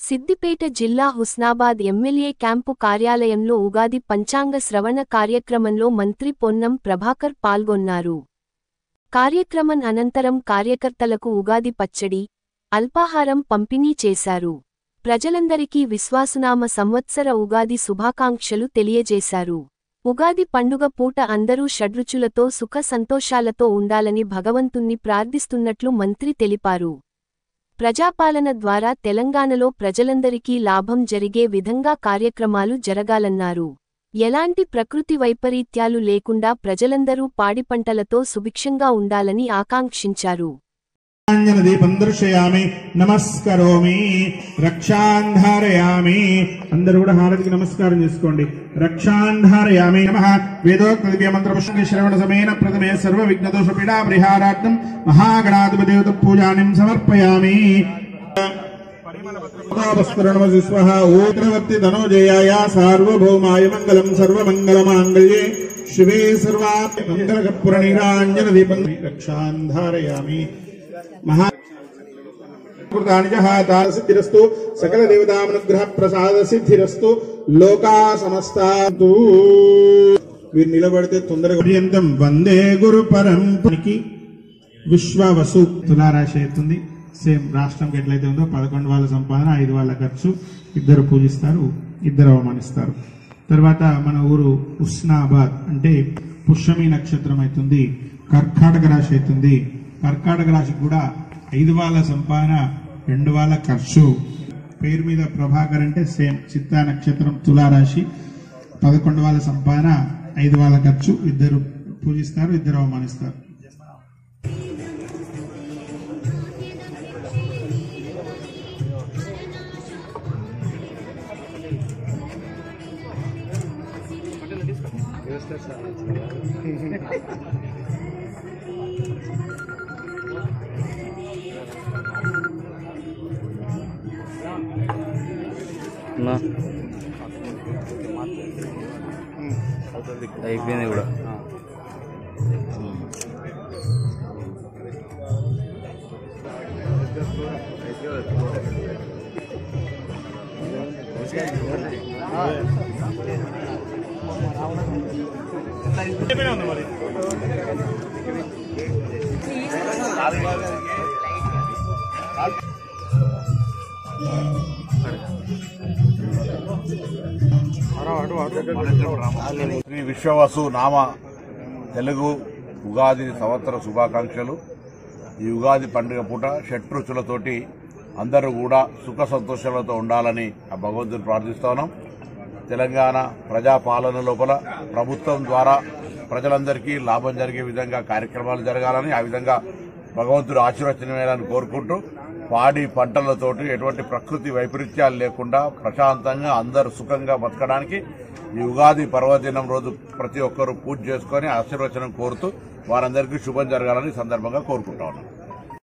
సిద్దిపేట జిల్లా Husnabad MLA camp కార్యాలయంలో ఉగాది పంచాంగ శ్రవణ కార్యక్రమంలో మంత్రి పొన్నం ప్రభాకర్ పాల్గొన్నారు. కార్యక్రమం అనంతరం కార్యకర్తలకు ఉగాది పచ్చడి, అల్పాహారం పంపిణీ చేశారు. ప్రజలందరికీ విశ్వాసునామ సంవత్సర ఉగాది శుభాకాంక్షలు తెలియజేశారు. ఉగాది పండుగ పూట అందరూ షడ్రుచులతో సుఖ సంతోషాలతో ఉండాలని భగవంతుణ్ణి ప్రార్థిస్తున్నట్లు మంత్రి తెలిపారు. ప్రజాపాలన ద్వారా తెలంగాణలో ప్రజలందరికీ లాభం జరిగే విధంగా కార్యక్రమాలు జరగాలన్నారు. ఎలాంటి ప్రకృతి వైపరీత్యాలు లేకుండా ప్రజలందరూ పాడి పంటలతో సుభిక్షంగా ఉండాలని ఆకాంక్షించారు. దీపం దర్శయామి నమస్కరోమి రక్షాంధారయామి. అందరూ కూడా హారతికి నమస్కారం చేసుకోండి. రక్షాంధారయామి నమః. వేదోక్త దివ్య మంత్ర పుష్ప శ్రవణ సమేన ప్రథమే సర్వ విఘ్నదోష పీడా పరిహారార్థం మహాగణాధిపతి దేవత పూజానిం సమర్పయామి. స్వహ ఓగ్రవర్తి ధనోజయాయ సార్వభౌమాయ మంగళం సర్వమంగళమాంగళ్యే శివే సర్వార్థ మంగళకర్పూర నీరాంజన దీపం రక్షాంధారయామి. సిద్ధిరస్తు సకల దేవతానుగ్రహ ప్రసాద సిద్ధిరస్తు లోకా సమస్తాంతు. వీరు నిలబడితే తొందరగా పర్యంతం వందే గురు పరంపరికి విశ్వవసు. తులారాశి అవుతుంది. సేమ్ రాష్ట్రంకి ఎట్లయితే ఉందో 11 వాళ్ళ సంపాదన, 5 వాళ్ళ ఖర్చు. ఇద్దరు పూజిస్తారు, ఇద్దరు అవమానిస్తారు. తర్వాత మన ఊరు హుస్నాబాద్ అంటే పుష్యమి నక్షత్రం అవుతుంది. కర్కాటక రాశి అవుతుంది. కర్కాటక రాశికి కూడా 5 వాళ్ళ సంపాదన, 2 వాళ్ళ ఖర్చు. పేరు మీద ప్రభాకర్ అంటే సేమ్ చిత్తా నక్షత్రం తులారాశి. 11 వాళ్ళ సంపాదన, 5 వాళ్ళ ఖర్చు. ఇద్దరు పూజిస్తారు, ఇద్దరు అవమానిస్తారు. అయిపోయింది కూడా. శ్రీ విశ్వవసు నామ తెలుగు ఉగాది సంవత్సర శుభాకాంక్షలు. ఈ ఉగాది పండుగ పూట షట్రుచులతోటి అందరూ కూడా సుఖ సంతోషాలతో ఉండాలని ఆ భగవంతుని ప్రార్థిస్తున్నాం. తెలంగాణ ప్రజాపాలన లోపల ప్రభుత్వం ద్వారా ప్రజలందరికీ లాభం జరిగే విధంగా కార్యక్రమాలు జరగాలని, ఆ విధంగా భగవంతుడు ఆశీర్వచనమేయాలని కోరుకుంటూ పాడి పంటలతోటి ఎటువంటి ప్రకృతి వైపరీత్యాలు లేకుండా ప్రశాంతంగా అందరూ సుఖంగా బతకడానికి ఈ ఉగాది పర్వదినం రోజు ప్రతి ఒక్కరూ పూజ చేసుకుని ఆశీర్వచనం కోరుతూ వారందరికీ శుభం జరగాలని సందర్భంగా కోరుకుంటా ఉన్నాం.